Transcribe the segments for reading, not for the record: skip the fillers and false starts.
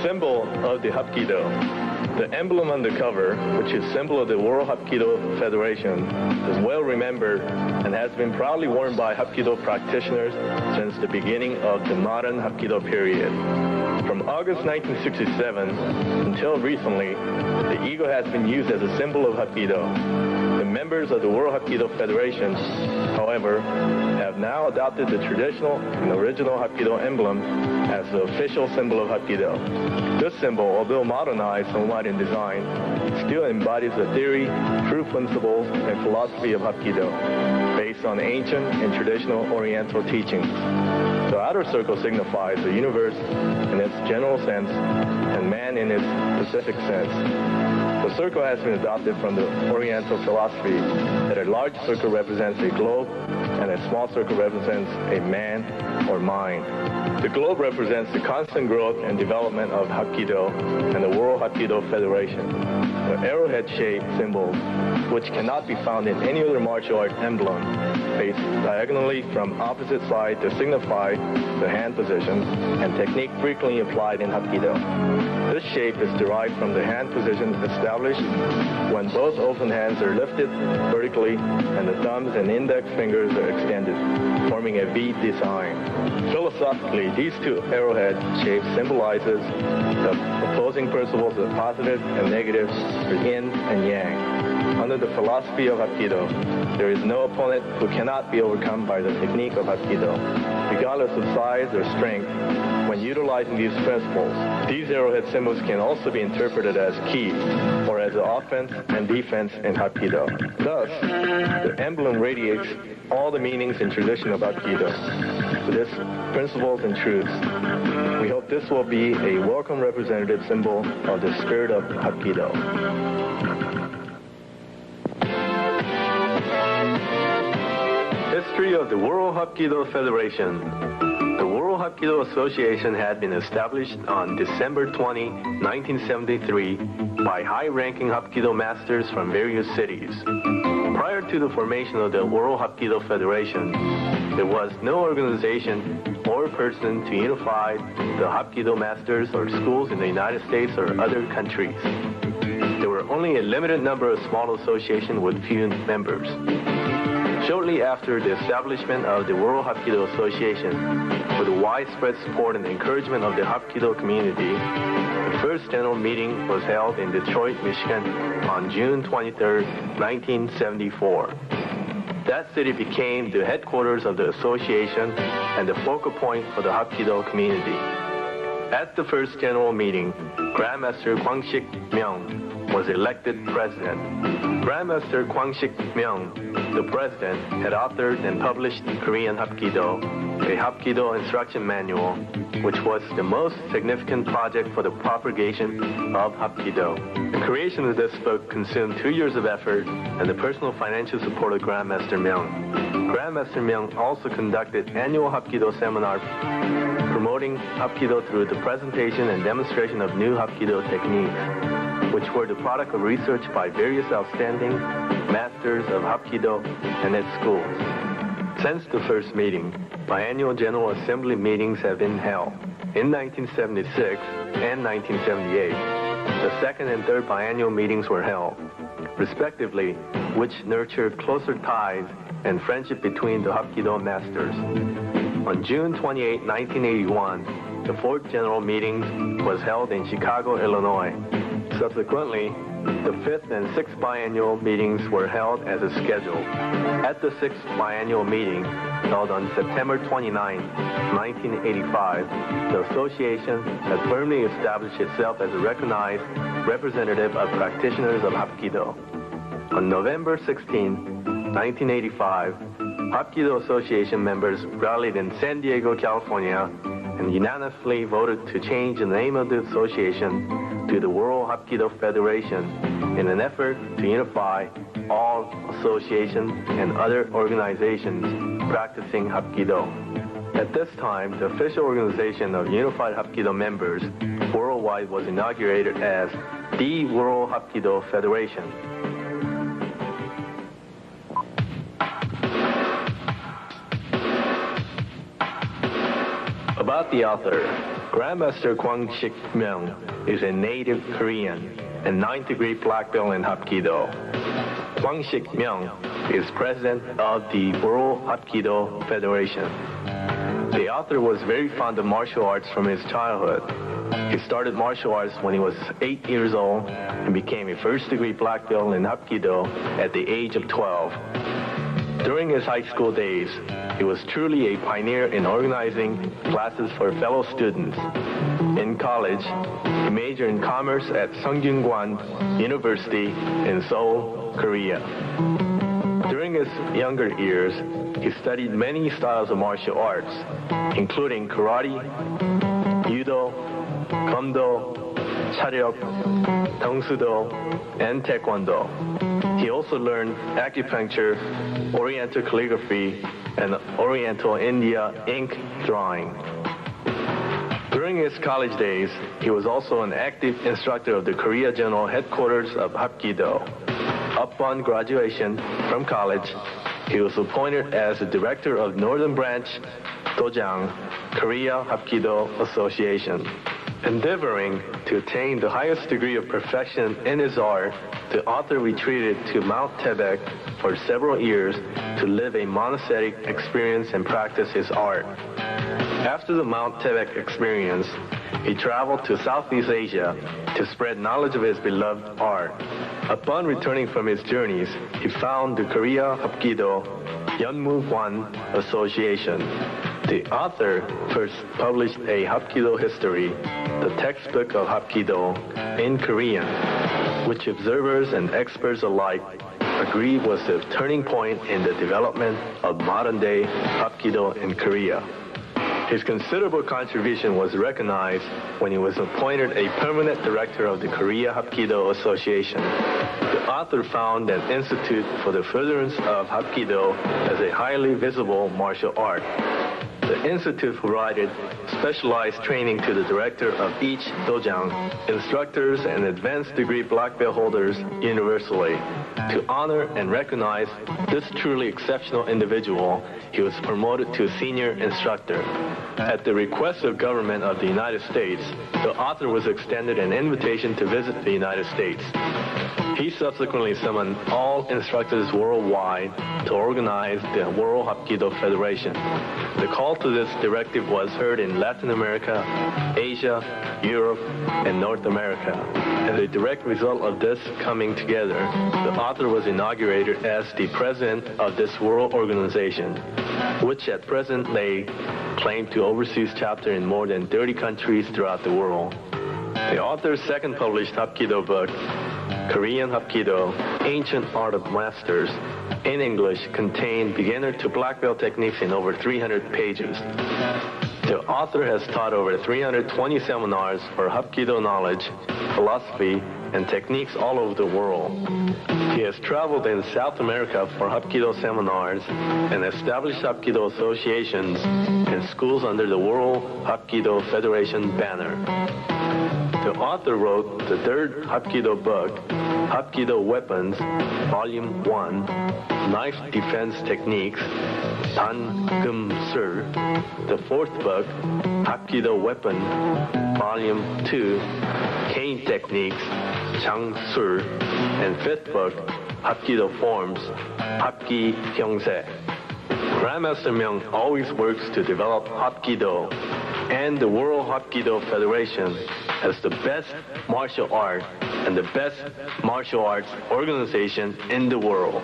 symbol of the Hapkido. The emblem on the cover, which is symbol of the World Hapkido Federation, is well remembered and has been proudly worn by Hapkido practitioners since the beginning of the modern Hapkido period. From August 1967 until recently, the eagle has been used as a symbol of Hapkido. The members of the World Hapkido Federation, however, have now adopted the traditional and original Hapkido emblem as the official symbol of Hapkido. This symbol, although modernized somewhat in design, still embodies the theory, true principles, and philosophy of Hapkido, based on ancient and traditional Oriental teachings. The outer circle signifies the universe in its general sense and man in its specific sense. The circle has been adopted from the Oriental philosophy that a large circle represents a globe and a small circle represents a man or mind. The globe represents the constant growth and development of Hapkido and the World Hapkido Federation. The arrowhead-shaped symbols, which cannot be found in any other martial art emblem, face diagonally from opposite side to signify the hand position and technique frequently applied in Hapkido. This shape is derived from the hand position established when both open hands are lifted vertically and the thumbs and index fingers are extended, forming a V design. Philosophically, these two arrowhead shapes symbolizes the opposing principles of positive and negative, the yin and yang. Under the philosophy of Hapkido, there is no opponent who cannot be overcome by the technique of Hapkido, regardless of size or strength. When utilizing these principles, these arrowhead symbols can also be interpreted as ki, or as an offense and defense in Hapkido. Thus, the emblem radiates all the meanings and tradition of Hapkido, with its principles and truths. We hope this will be a welcome representative symbol of the spirit of Hapkido. History of the World Hapkido Federation. The World Hapkido Association had been established on December 20, 1973 by high-ranking Hapkido masters from various cities. Prior to the formation of the World Hapkido Federation, there was no organization or person to unify the Hapkido masters or schools in the United States or other countries. There were only a limited number of small associations with few members. Shortly after the establishment of the World Hapkido Association, with the widespread support and encouragement of the Hapkido community, the first general meeting was held in Detroit, Michigan on June 23, 1974. That city became the headquarters of the association and the focal point for the Hapkido community. At the first general meeting, Grandmaster Kwang Sik was elected president. Grandmaster Kwang Sik, the president, had authored and published Korean Hapkido, a Hapkido instruction manual, which was the most significant project for the propagation of Hapkido. The creation of this book consumed 2 years of effort and the personal financial support of Grandmaster Myung. Grandmaster Myung also conducted annual Hapkido seminars promoting Hapkido through the presentation and demonstration of new Hapkido techniques, which were the product of research by various outstanding masters of Hapkido and its schools. Since the first meeting, biannual General Assembly meetings have been held. In 1976 and 1978, the second and third biannual meetings were held, respectively, which nurtured closer ties and friendship between the Hapkido masters. On June 28, 1981, the fourth general meeting was held in Chicago, Illinois. Subsequently, the fifth and sixth biannual meetings were held as a schedule. At the sixth biannual meeting, held on September 29, 1985, the association had firmly established itself as a recognized representative of practitioners of Hapkido. On November 16, 1985, Hapkido Association members rallied in San Diego, California, and unanimously voted to change the name of the association to the World Hapkido Federation in an effort to unify all associations and other organizations practicing Hapkido. At this time, the official organization of Unified Hapkido members worldwide was inaugurated as the World Hapkido Federation. About the author. Grandmaster Kwang Sik is a native Korean and 9th-degree black belt in Hapkido. Kwang Sik is president of the World Hapkido Federation. The author was very fond of martial arts from his childhood. He started martial arts when he was 8 years old and became a first-degree black belt in Hapkido at the age of 12. During his high school days, he was truly a pioneer in organizing classes for fellow students. In college, he majored in commerce at Sungkyunkwan University in Seoul, Korea. During his younger years, he studied many styles of martial arts, including karate, judo, Kondo, Charyok, Tongsudo, and Taekwondo. He also learned acupuncture, Oriental calligraphy, and Oriental India ink drawing. During his college days, he was also an active instructor of the Korea General Headquarters of Hapkido. Upon graduation from college, he was appointed as the director of Northern Branch Dojang, Korea Hapkido Association. Endeavoring to attain the highest degree of perfection in his art, the author retreated to Mount Tebek for several years to live a monastic experience and practice his art. After the Mount Tebek experience, he traveled to Southeast Asia to spread knowledge of his beloved art. Upon returning from his journeys, he founded the Korea Hapkido Yeonmu-Hwan Association. The author first published a Hapkido history, the textbook of Hapkido, in Korean, which observers and experts alike agree was the turning point in the development of modern-day Hapkido in Korea. His considerable contribution was recognized when he was appointed a permanent director of the Korea Hapkido Association. The author founded an institute for the furtherance of Hapkido as a highly visible martial art. The institute provided specialized training to the director of each dojang, instructors, and advanced degree black belt holders universally. To honor and recognize this truly exceptional individual, he was promoted to senior instructor. At the request of government of the United States, the author was extended an invitation to visit the United States. He subsequently summoned all instructors worldwide to organize the World Hapkido Federation. The call to this directive was heard in Latin America, Asia, Europe, and North America. As a direct result of this coming together, the author was inaugurated as the president of this world organization, which at present lay claim to overseas chapter in more than 30 countries throughout the world. The author's second published Hapkido book, Korean Hapkido, Ancient Art of Masters, in English, contained beginner to black belt techniques in over 300 pages. The author has taught over 320 seminars for Hapkido knowledge, philosophy, and techniques all over the world. He has traveled in South America for Hapkido seminars and established Hapkido associations and schools under the World Hapkido Federation banner. The author wrote the third Hapkido book, Hapkido Weapons, Volume 1, Knife Defense Techniques, Dan Gum Sir. The fourth book, Hapkido Weapon, Volume 2, Cane Techniques, Chang Sur. And fifth book, Hapkido Forms, Hapki Hyungse. Grandmaster Myung always works to develop Hapkido and the World Hapkido Federation as the best martial art and the best martial arts organization in the world.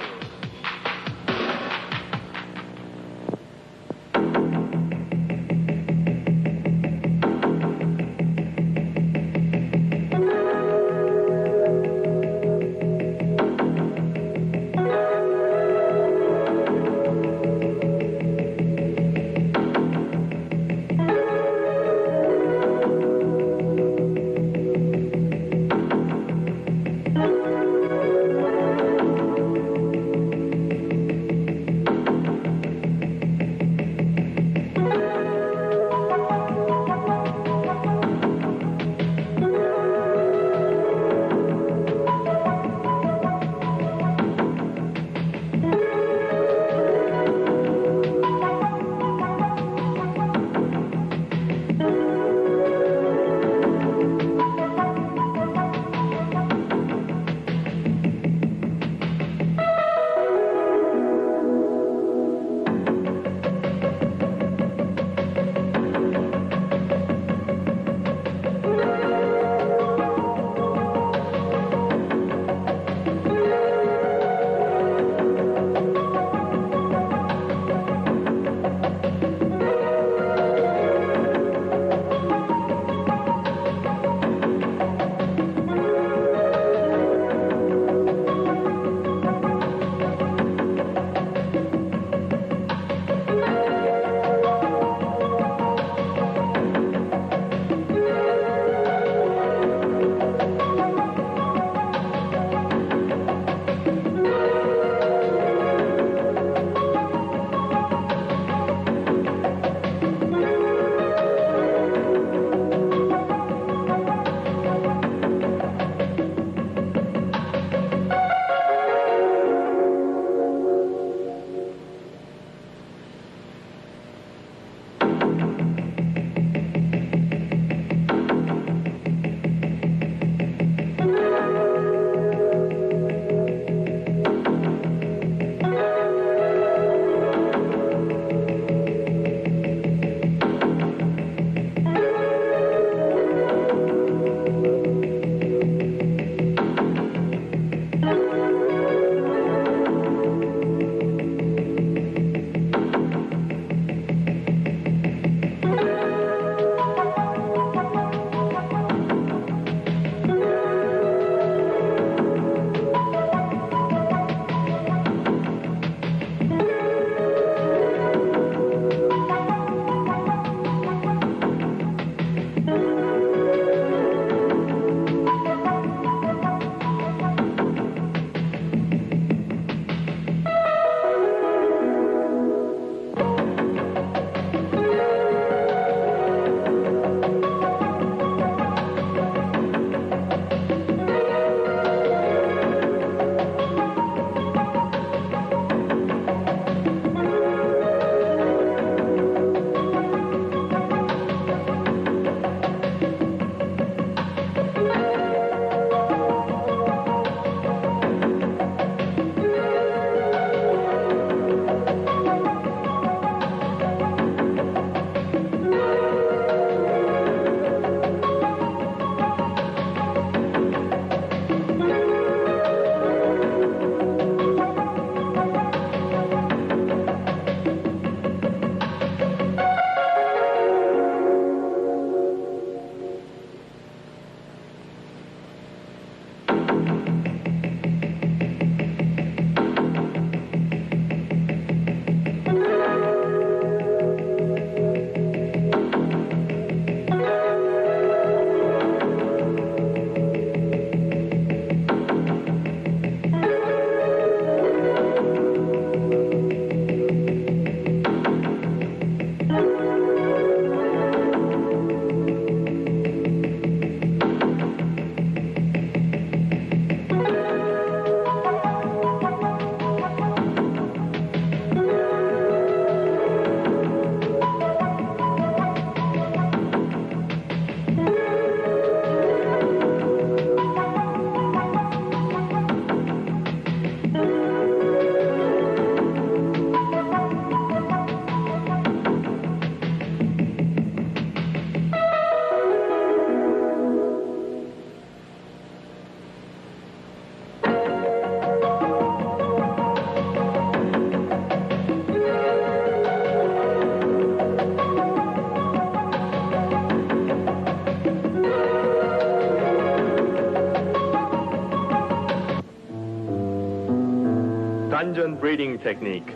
Tanjun breathing technique.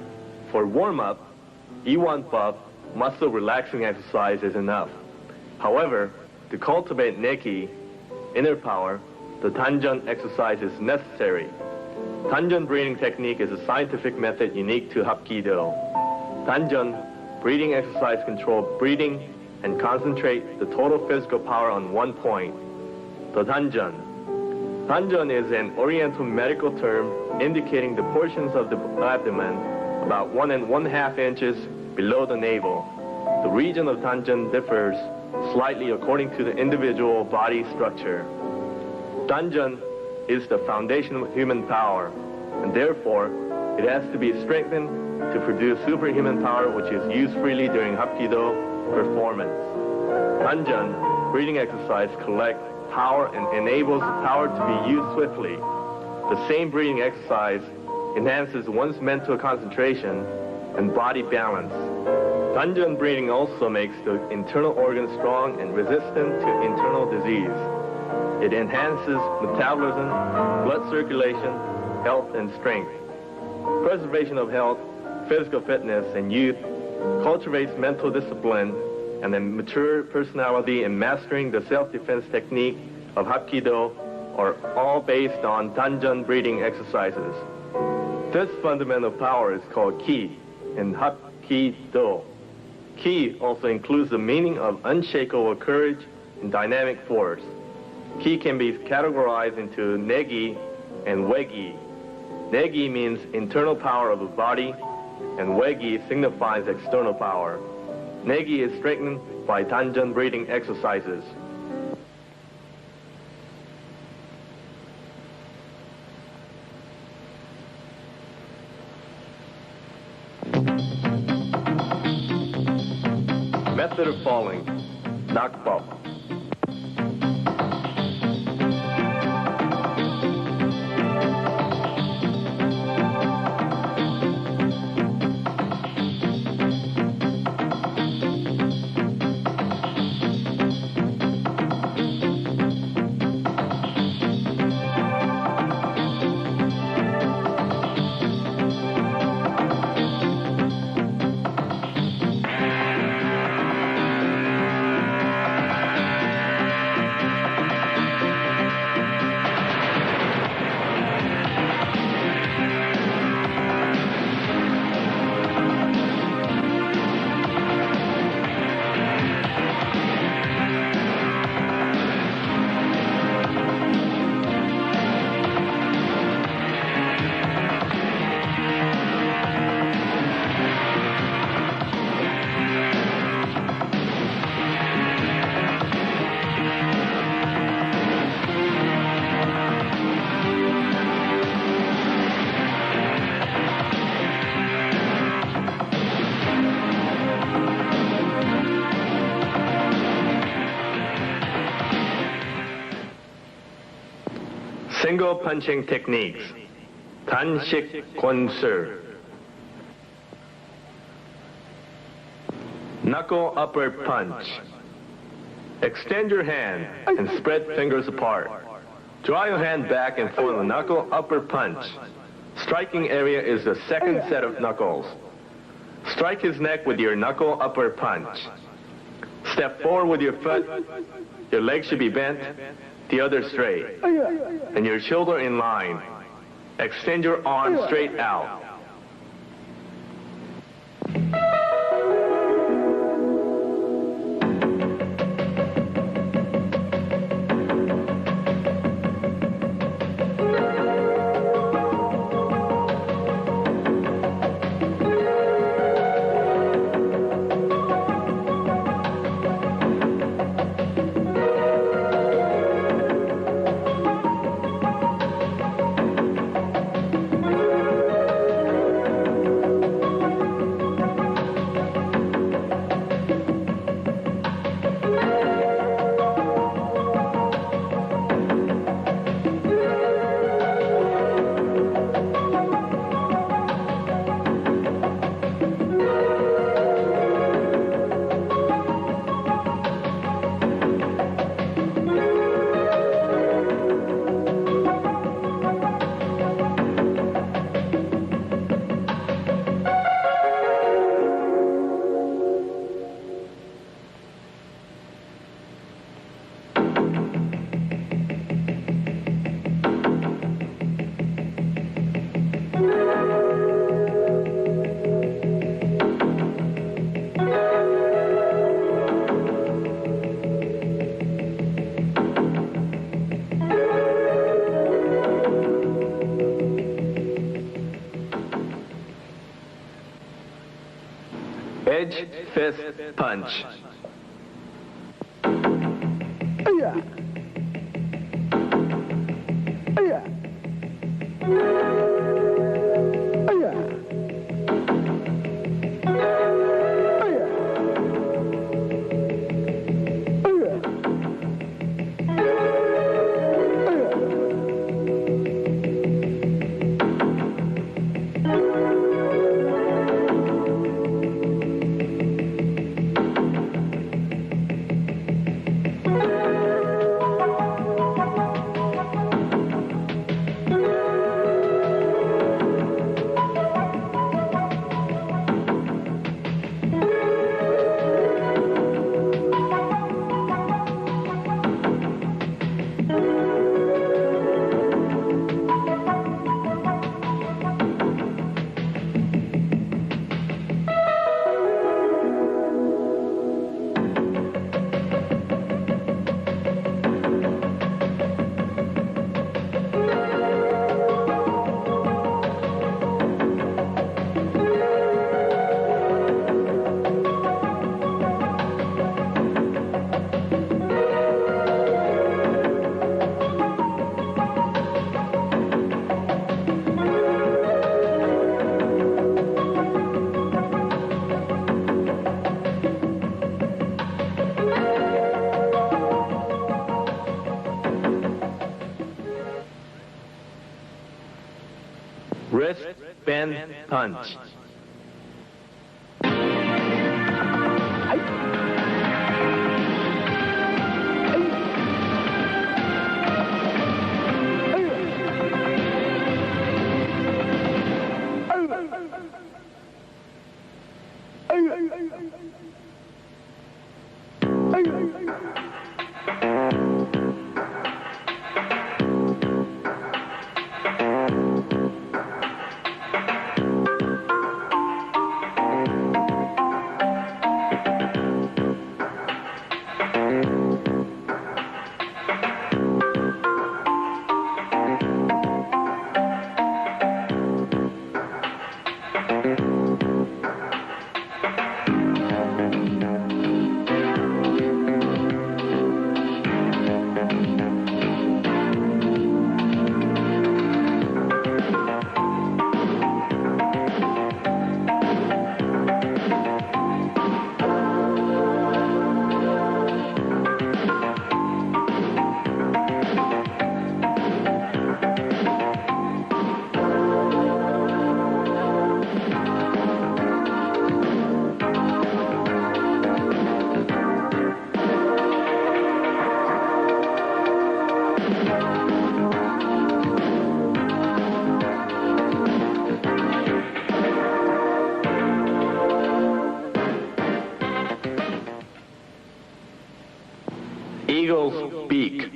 For warm-up, E1 puff, muscle relaxing exercise is enough. However, to cultivate neki, inner power, the Tanjun exercise is necessary. Tanjun breathing technique is a scientific method unique to Hapkido. Tanjun breathing exercise control breathing and concentrate the total physical power on one point, the Tanjun. Tanjun is an Oriental medical term indicating the portions of the abdomen about 1 1/2 inches below the navel. The region of Tanjun differs slightly according to the individual body structure. Tanjun is the foundation of human power, and therefore it has to be strengthened to produce superhuman power, which is used freely during Hapkido performance. Tanjun breathing exercise collects power and enables the power to be used swiftly. The same breathing exercise enhances one's mental concentration and body balance. Tanjun breathing also makes the internal organs strong and resistant to internal disease. It enhances metabolism, blood circulation, health, and strength. Preservation of health, physical fitness, and youth cultivates mental discipline and a mature personality, and mastering the self-defense technique of Hapkido are all based on Tanjun breathing exercises. This fundamental power is called ki in Hapkido. Ki also includes the meaning of unshakable courage and dynamic force. Ki can be categorized into negi and wegi. Negi means internal power of the body, and wegi signifies external power. Negi is strengthened by Tanjun breathing exercises. Method of falling, nakpop. Single punching techniques. Kwang Sik. Knuckle upper punch. Extend your hand and spread fingers apart. Draw your hand back and form a knuckle upper punch. Striking area is the second set of knuckles. Strike his neck with your knuckle upper punch. Step forward with your foot. Your leg should be bent, the other straight, and your shoulder in line. Extend your arm straight out. Edge fist punch. Wrist bend punch. Eagle's beak.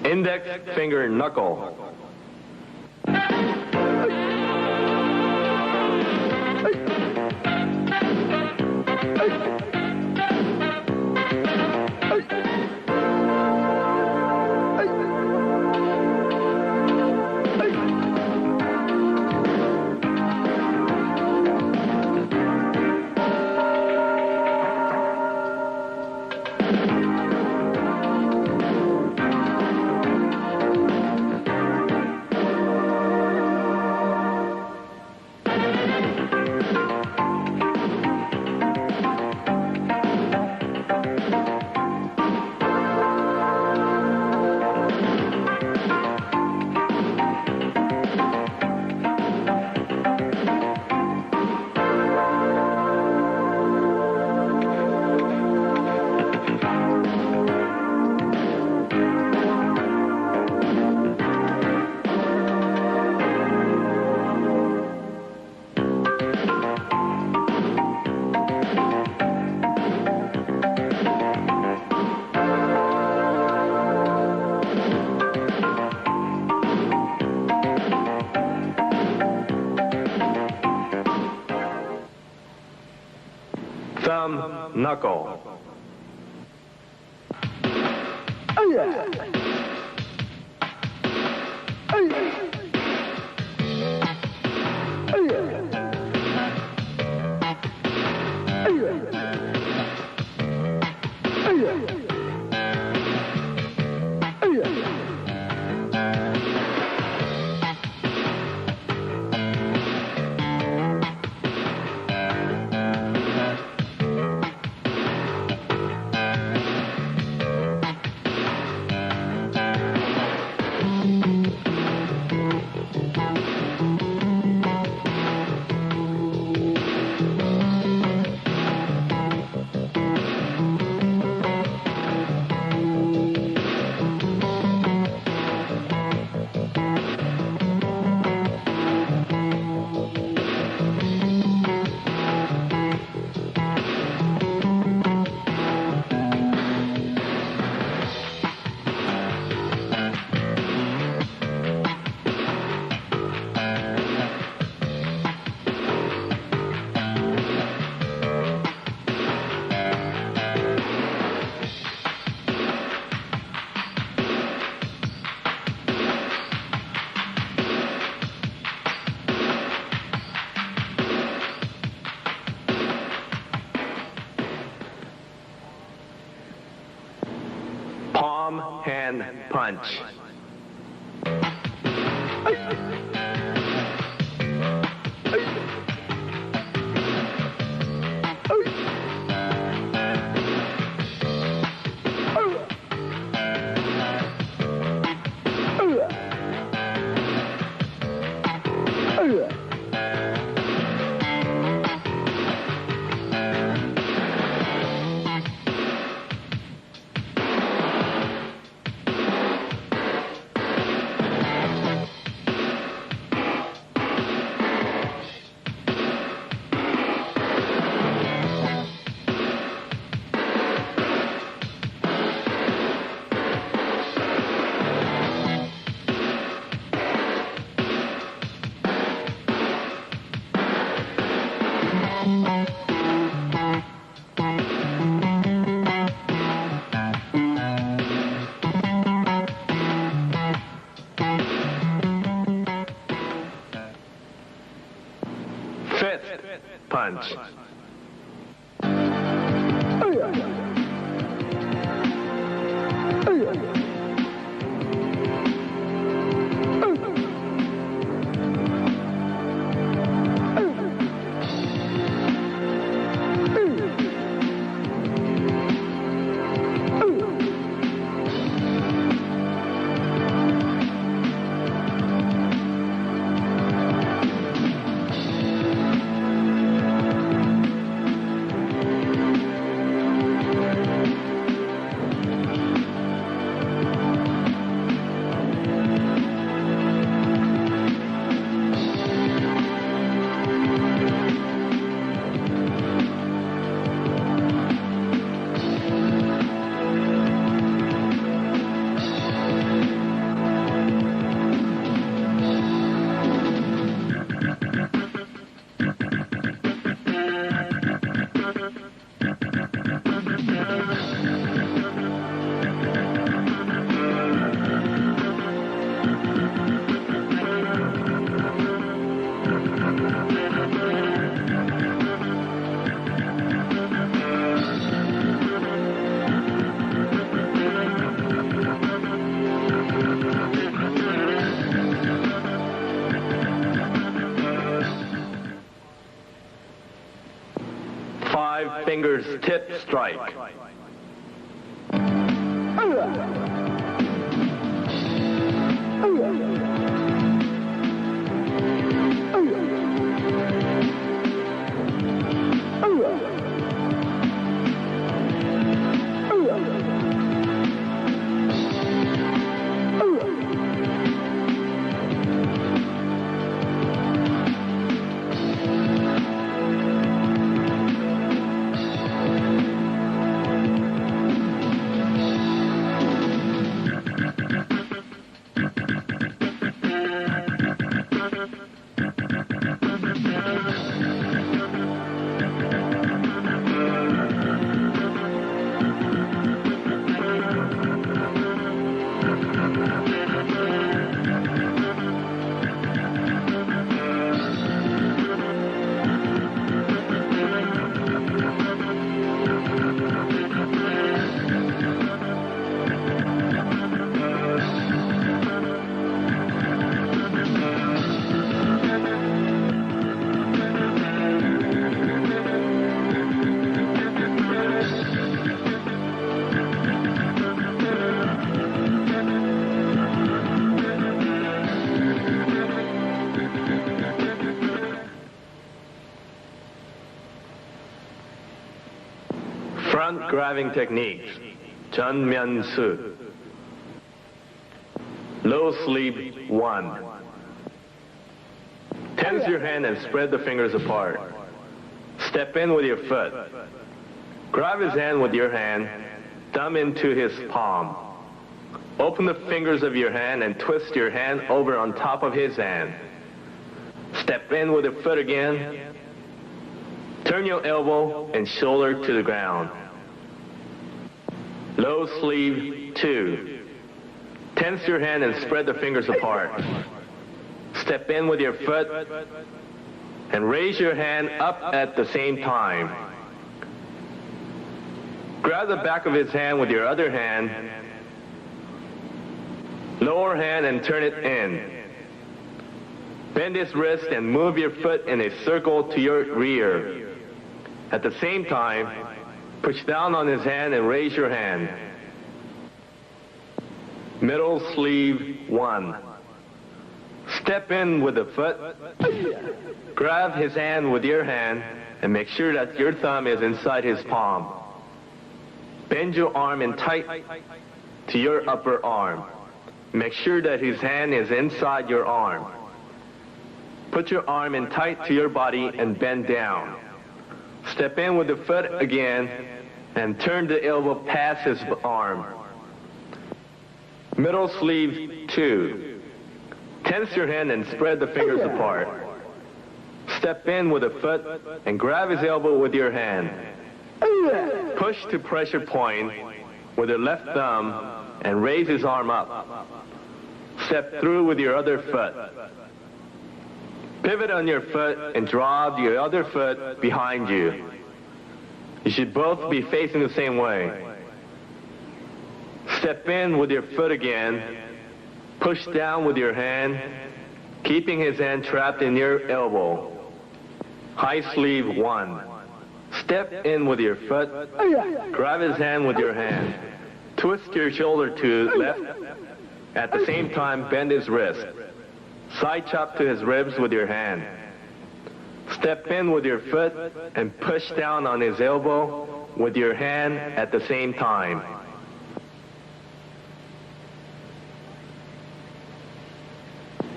Index finger knuckle. Thumb knuckle. Palm hand punch. Fifth punch. Five fingers tip strike. Front grabbing techniques. 전면수. Low sleeve 1. Tense your hand and spread the fingers apart. Step in with your foot. Grab his hand with your hand, thumb into his palm. Open the fingers of your hand and twist your hand over on top of his hand. Step in with your foot again. Turn your elbow and shoulder to the ground. Low sleeve 2. Tense your hand and spread the fingers apart. Step in with your foot and raise your hand up at the same time. Grab the back of his hand with your other hand. Lower hand and turn it in. Bend his wrist and move your foot in a circle to your rear. At the same time, push down on his hand and raise your hand. Middle sleeve 1. Step in with the foot. Grab his hand with your hand and make sure that your thumb is inside his palm. Bend your arm in tight to your upper arm. Make sure that his hand is inside your arm. Put your arm in tight to your body and bend down. Step in with the foot again and turn the elbow past his arm. Middle sleeve 2. Tense your hand and spread the fingers apart. Step in with the foot and grab his elbow with your hand. Push to pressure point with your left thumb and raise his arm up. Step through with your other foot. Pivot on your foot and draw the other foot behind you. You should both be facing the same way. Step in with your foot again. Push down with your hand, keeping his hand trapped in your elbow. High sleeve 1. Step in with your foot. Grab his hand with your hand. Twist your shoulder to left. At the same time, bend his wrist. Side chop to his ribs with your hand. Step in with your foot and push down on his elbow with your hand at the same time.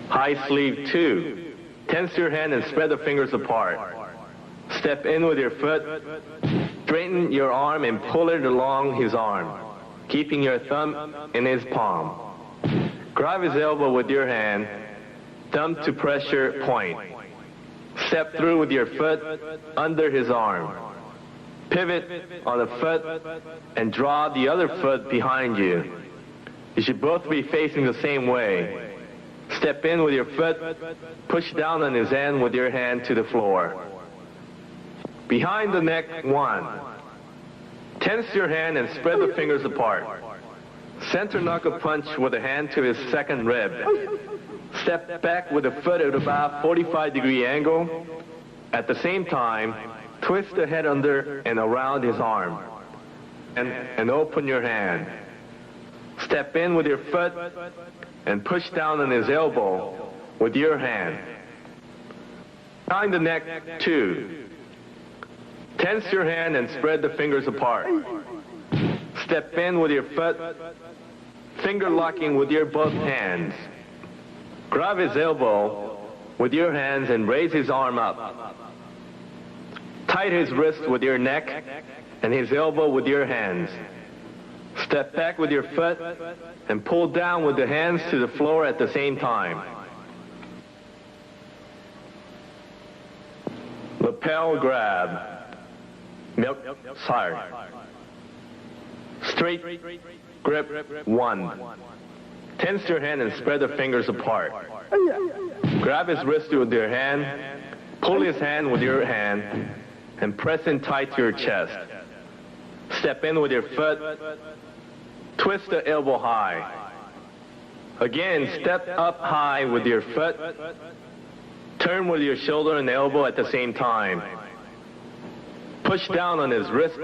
High sleeve 2. Tense your hand and spread the fingers apart. Step in with your foot. Straighten your arm and pull it along his arm, keeping your thumb in his palm. Grab his elbow with your hand, thumb to pressure point. Step through with your foot under his arm. Pivot on the foot and draw the other foot behind you. You should both be facing the same way. Step in with your foot, push down on his hand with your hand to the floor. Behind the neck 1. Tense your hand and spread the fingers apart. Center knuckle punch with a hand to his second rib. Step back with the foot at about 45-degree angle. At the same time, twist the head under and around his arm. And open your hand. Step in with your foot and push down on his elbow with your hand. Behind the neck 2. Tense your hand and spread the fingers apart. Step in with your foot, finger locking with your both hands. Grab his elbow with your hands and raise his arm up. Tight his wrist with your neck and his elbow with your hands. Step back with your foot and pull down with the hands to the floor at the same time. Lapel grab. Milk, sorry. Straight grip 1. Tense your hand and spread the fingers apart. Grab his wrist with your hand, pull his hand with your hand, and press in tight to your chest. Step in with your foot, twist the elbow high. Again, step up high with your foot, turn with your shoulder and elbow at the same time. Push down on his wrist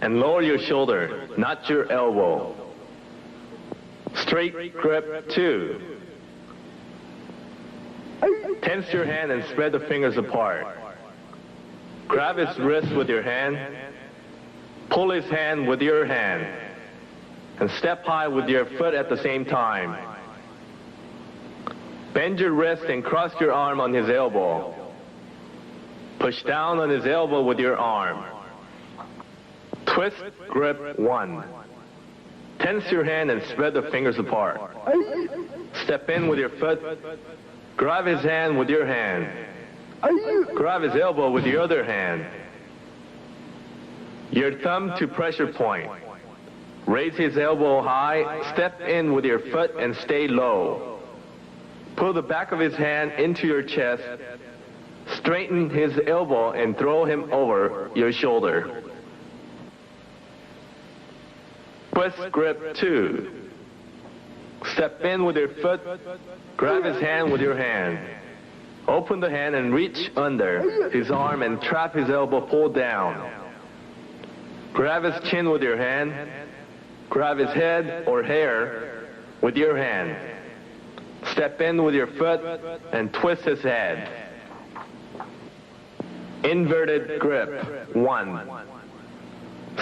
and lower your shoulder, not your elbow. Straight grip 2. Tense your hand and spread the fingers apart. Grab his wrist with your hand, Pull his hand with your hand. And step high with your foot at the same time. Bend your wrist and cross your arm on his elbow. Push down on his elbow with your arm. Twist, grip, 1. Tense your hand and spread the fingers apart. Step in with your foot. Grab his hand with your hand. Grab his elbow with the other hand. Your thumb to pressure point. Raise his elbow high. Step in with your foot and stay low. Pull the back of his hand into your chest. Straighten his elbow and throw him over your shoulder. Twist, grip, 2. Step in with your foot. Grab his hand with your hand. Open the hand and reach under his arm and trap his elbow pulled down. Grab his chin with your hand. Grab his head or hair with your hand. Step in with your foot and twist his head. Inverted grip, 1.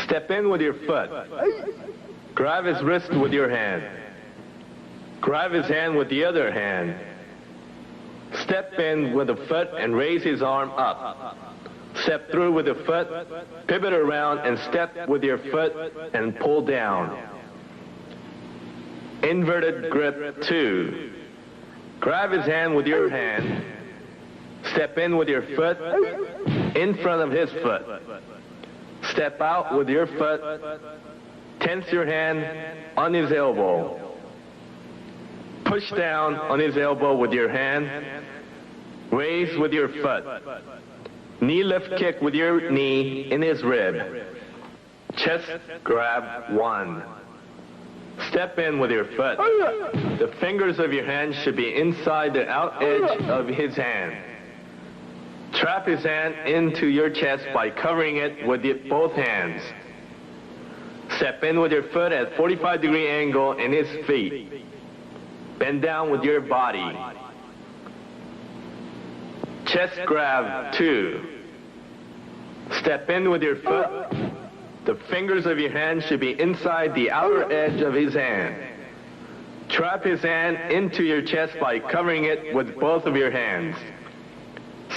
Step in with your foot. Grab his wrist with your hand. Grab his hand with the other hand. Step in with the foot and raise his arm up. Step through with the foot, pivot around and step with your foot and pull down. Inverted grip, 2. Grab his hand with your hand. Step in with your foot in front of his foot. Step out with your foot. Tense your hand on his elbow. Push down on his elbow with your hand. Raise with your foot. Knee lift kick with your knee in his rib. Chest grab, 1. Step in with your foot. The fingers of your hand should be inside the out edge of his hand. Trap his hand into your chest by covering it with both hands. Step in with your foot at 45-degree angle in his feet. Bend down with your body. Chest grab, 2. Step in with your foot. The fingers of your hand should be inside the outer edge of his hand. Trap his hand into your chest by covering it with both of your hands.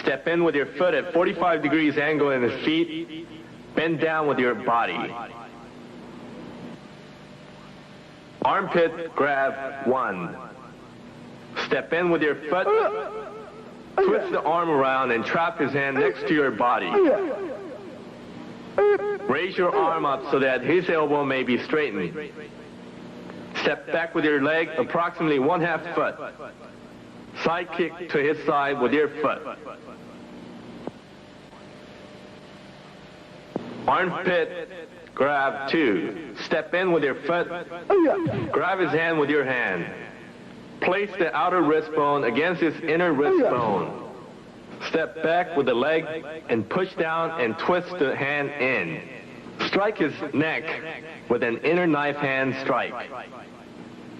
Step in with your foot at 45 degrees angle in his feet. Bend down with your body. Armpit grab, 1. Step in with your foot. Twist the arm around and trap his hand next to your body. Raise your arm up so that his elbow may be straightened. Step back with your leg approximately 1/2 foot. Side kick to his side with your foot. Armpit grab, 2. Step in with your foot. Grab his hand with your hand. Place the outer wrist bone against his inner wrist bone. Step back with the leg and push down and twist the hand in. Strike his neck with an inner knife hand strike.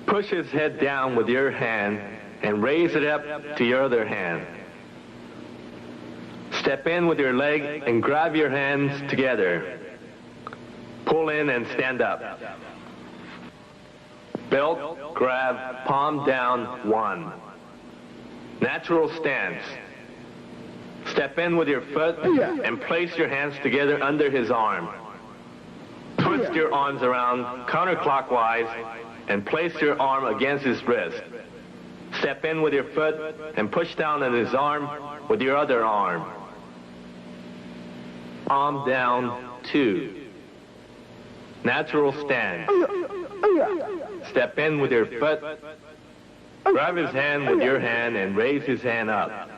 Push his head down with your hand and raise it up to your other hand. Step in with your leg and grab your hands together. Pull in and stand up. Belt grab, palm down, 1. Natural stance. Step in with your foot and place your hands together under his arm. Twist your arms around counterclockwise and place your arm against his wrist. Step in with your foot and push down on his arm with your other arm. Palm down, 2. Natural stance. Step in with your foot. Grab his hand with your hand and raise his hand up.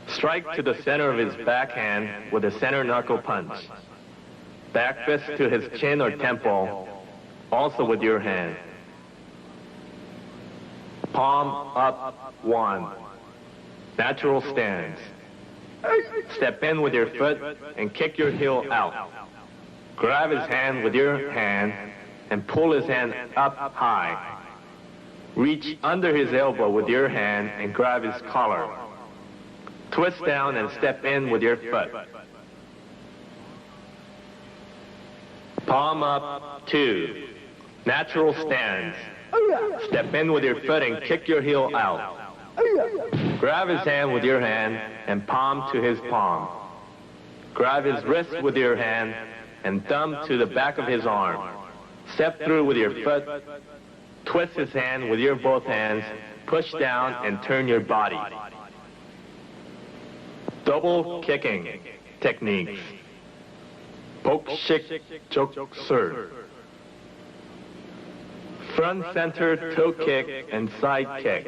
Strike to the center of his backhand with a center knuckle punch. Back fist to his chin or temple, also with your hand. Palm up, 1. Natural stance. Step in with your foot and kick your heel out. Grab his hand with your hand and pull his hand up high. Reach under his elbow with your hand and grab his collar. Twist down and step in with your foot. Palm up, 2. Natural stance. Step in with your foot and kick your heel out. Grab his hand with your hand and palm to his palm. Grab his wrist with your hand and thumb to the back of his arm. Step through with your foot. Twist his hand with your both hands. Push down and turn your body. Double kicking techniques. Kwang Sik choke serve. Front center toe kick and side kick.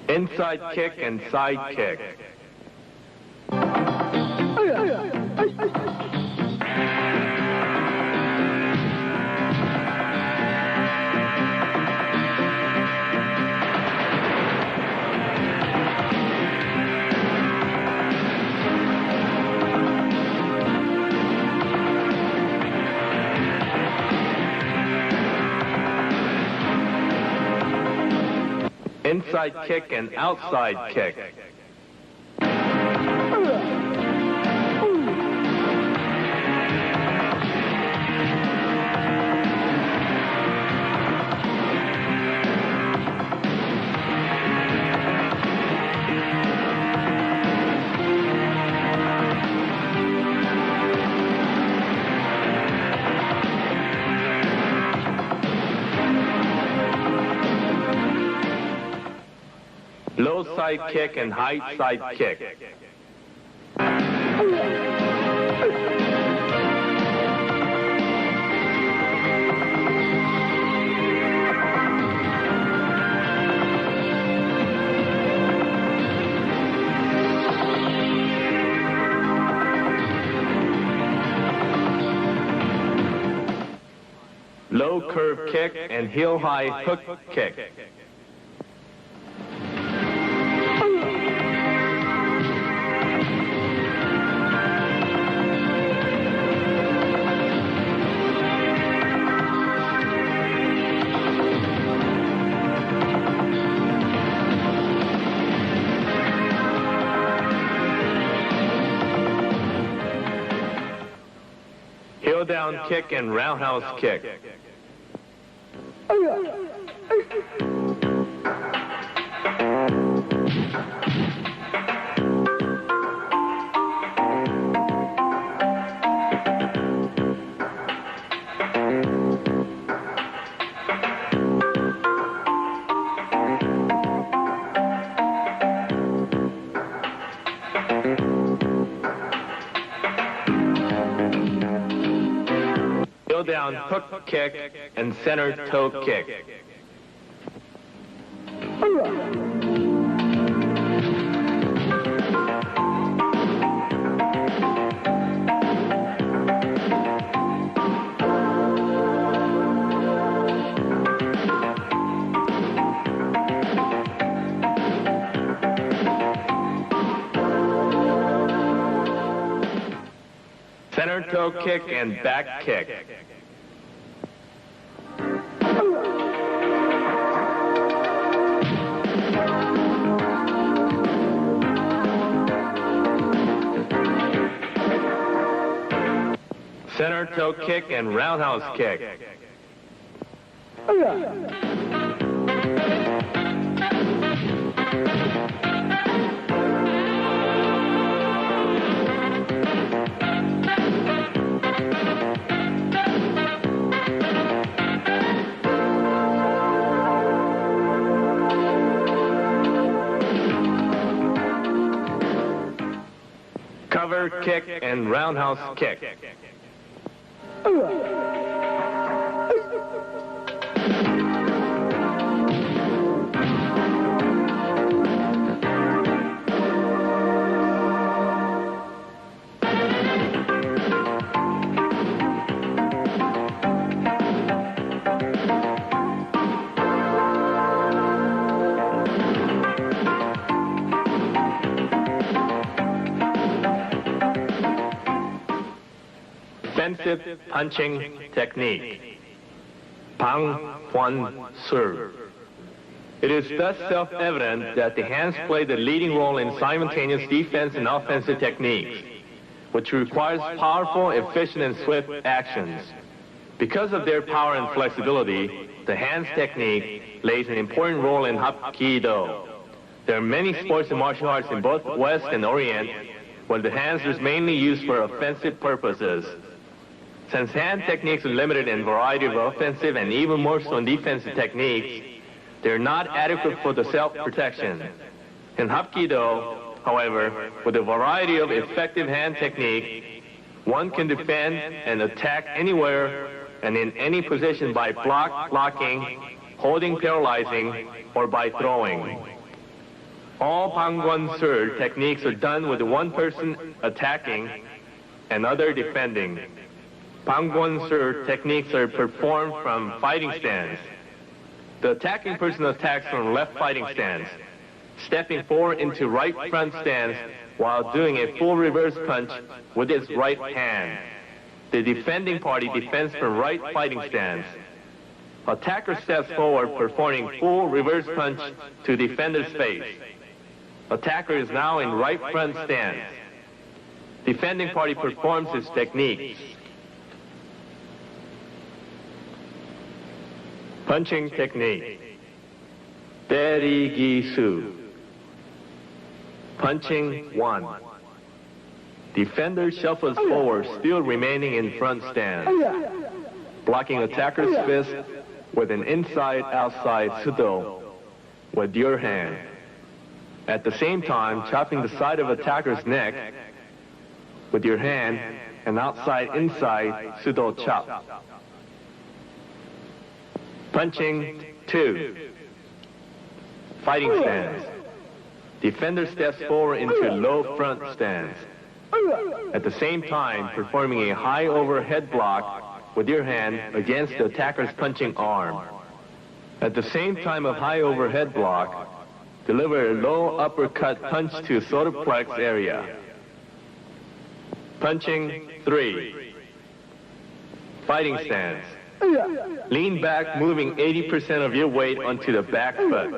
Inside kick and side kick. Inside kick and outside kick. Low side kick and high side kick. Low curve kick and heel high hook kick. Heel down kick and roundhouse kick. Down hook kick and center toe kick. Center toe kick and back kick. Center toe kick and roundhouse kick. Cover kick and roundhouse kick. Defensive punching technique. Kwang Sik. It is thus self-evident that the hands play the leading role in simultaneous defense and offensive techniques, which requires powerful, efficient, and swift actions. Because of their power and flexibility, the hands technique plays an important role in Hapkido. There are many sports and martial arts in both West and Orient where the hands is mainly used for offensive purposes. Since hand techniques are limited in variety of offensive and even more so in defensive techniques, they're not adequate for the self-protection. In Hapkido, however, with a variety of effective hand technique, one can defend and attack anywhere and in any position by blocking, holding, paralyzing, or by throwing. All Kwang Sik techniques are done with one person attacking and other defending. Kwang Sik techniques are performed from fighting stance. The attacking person attacks from left fighting stance, stepping forward into right front stance while doing a full reverse punch with his right hand. The defending party defends from right fighting stance. Attacker steps forward performing full reverse punch to defender's face. Attacker is now in right front stance. Defending party performs his techniques. Punching technique. Derigisu. Punching 1. Defender shuffles forward, still remaining in front stance, blocking attacker's fist with an inside-outside sudo with your hand. At the same time, chopping the side of attacker's neck with your hand and outside-inside sudo chop. Punching 2. Fighting stance. Defender steps forward into low front stance. At the same time, performing a high overhead block with your hand against the attacker's punching arm. At the same time of high overhead block, deliver a low uppercut punch to solar plex area. Punching 3. Fighting stance. Lean back, moving 80% of your weight onto the back foot.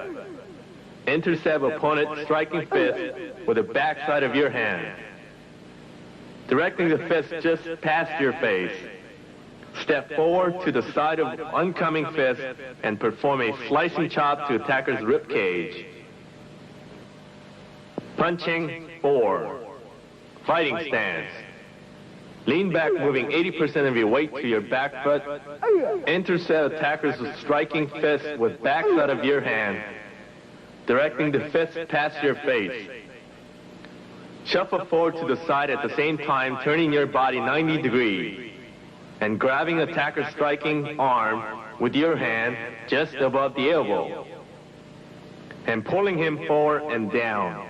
Intercept opponent striking fist with the back side of your hand. Directing the fist just past your face. Step forward to the side of oncoming fist and perform a slicing chop to attacker's rib cage. Punching 4. Fighting stance. Lean back, moving 80% of your weight to your back foot. Intercept attacker's striking fist with backside of your hand, directing the fist past your face. Shuffle forward to the side at the same time, turning your body 90 degrees and grabbing attacker's striking arm with your hand just above the elbow and pulling him forward and down.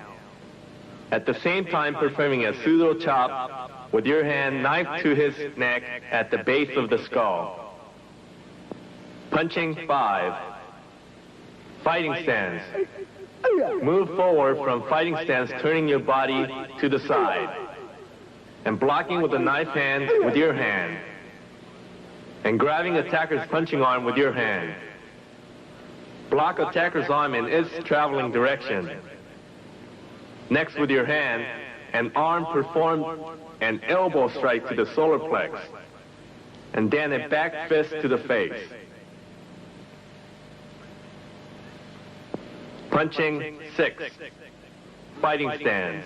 At the same time, performing a pseudo chop with your hand knife to his neck at the base of the skull. Punching 5. Fighting stance. Move forward from fighting stance, turning your body to the side and blocking with the knife hand with your hand and grabbing attacker's punching arm with your hand. Block attacker's arm in its traveling direction. Next, with your hand and arm, perform an elbow strike to the solar plex, and then a back fist to the face. Punching 6. Fighting stance.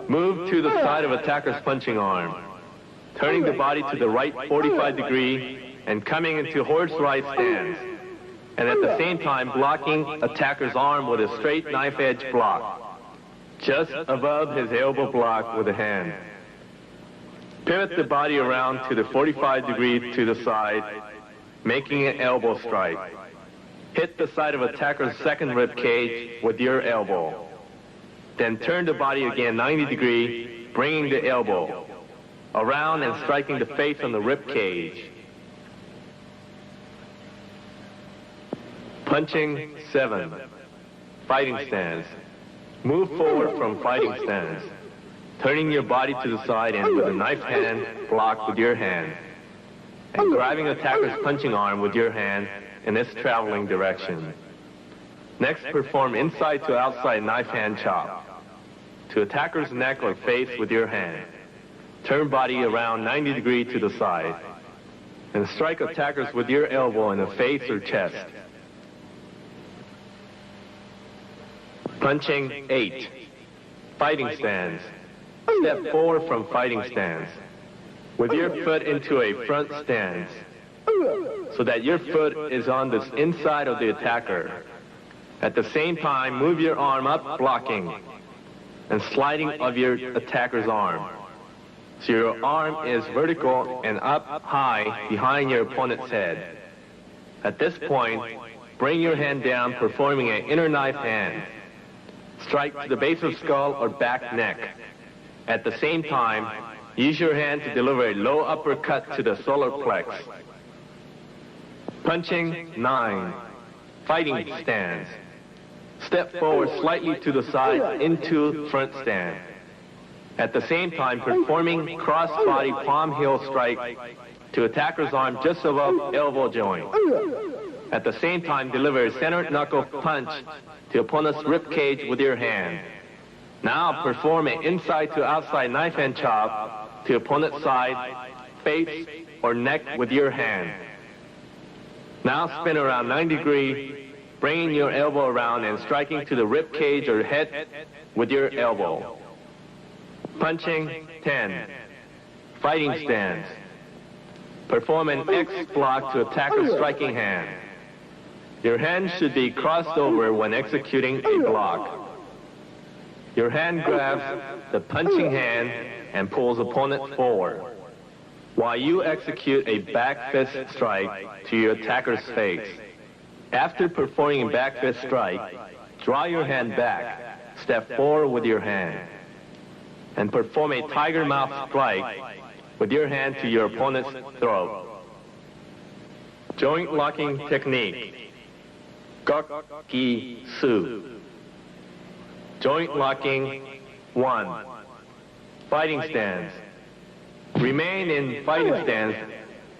Move to the side of attacker's punching arm, turning the body to the right 45 degrees and coming into horse right stance, and at the same time blocking attacker's arm with a straight knife edge block, just above his elbow block with a hand. Pivot the body around to the 45 degrees to the side, making an elbow strike. Hit the side of attacker's second rib cage with your elbow. Then turn the body again 90 degrees, bringing the elbow around and striking the face on the rib cage. Punching 7. Fighting stance. Move forward from fighting stance. turning your body to the side and with a knife hand block with your hand, and grabbing attacker's punching arm with your hand in its traveling direction. Next, perform inside to outside knife hand chop to attacker's neck or face with your hand. Turn body around 90 degrees to the side, and strike attackers with your elbow in the face or chest. Punching 8. Fighting stance. Step forward from fighting stance with your foot into a front stance so that your foot is on the inside of the attacker. At the same time, move your arm up, blocking and sliding of your attacker's arm. So your arm is vertical and up high behind your opponent's head. At this point, bring your hand down, performing an inner knife hand. Strike to the base of skull or back neck. At the same time, use your hand to deliver a low uppercut to the solar plex. Punching 9. Fighting stance. Step forward slightly to the side into front stance. At the same time, performing cross-body palm heel strike to attacker's arm just above elbow joint. At the same time, deliver a center knuckle punch to opponent's rib cage with your hand. Now perform an inside to outside knife hand chop to opponent's side, face, or neck with your hand. Now spin around 90 degrees, bringing your elbow around and striking to the rib cage or head with your elbow. Punching 10. Fighting stance. Perform an X block to attacker's striking hand. Your hand should be crossed over when executing a block. Your hand grabs the punching hand and pulls opponent forward, while you execute a back fist strike to your attacker's face. After performing a back fist strike, draw your hand back, step forward with your hand, and perform a tiger mouth strike with your hand to your opponent's throat. Joint locking technique. Gok-gi-su. Joint locking 1. Fighting stance. Remain in fighting stance.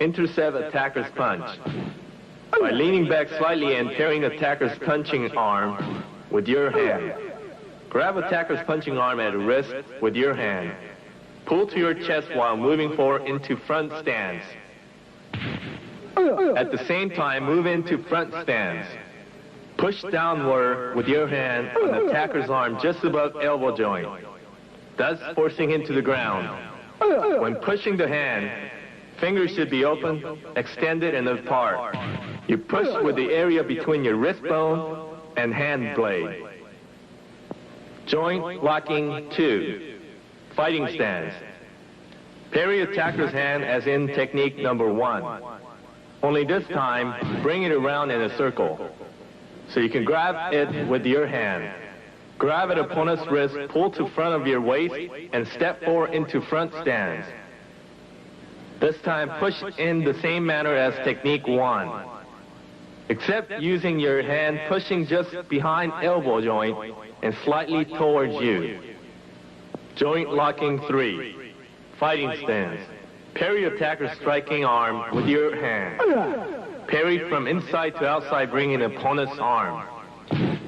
Intercept attacker's punch by leaning back slightly and parrying attacker's punching arm with your hand. Grab attacker's punching arm at wrist with your hand. Pull to your chest while moving forward into front stance. At the same time, move into front stance. Push downward with your hand on the attacker's arm just above elbow joint, thus forcing him to the ground. When pushing the hand, fingers should be open, extended, and apart. You push with the area between your wrist bone and hand blade. Joint locking 2. Fighting stance. Parry attacker's hand as in technique number 1. Only this time, bring it around in a circle, so you can grab it with your hand. Grab at opponent's wrist, pull to front of your waist, and step forward into front stance. This time, push in the same manner as technique 1, except using your hand pushing just behind elbow joint and slightly towards you. Joint locking 3. Fighting stance. Parry attacker's striking arm with your hand. Parry from inside to outside, bringing opponent's arm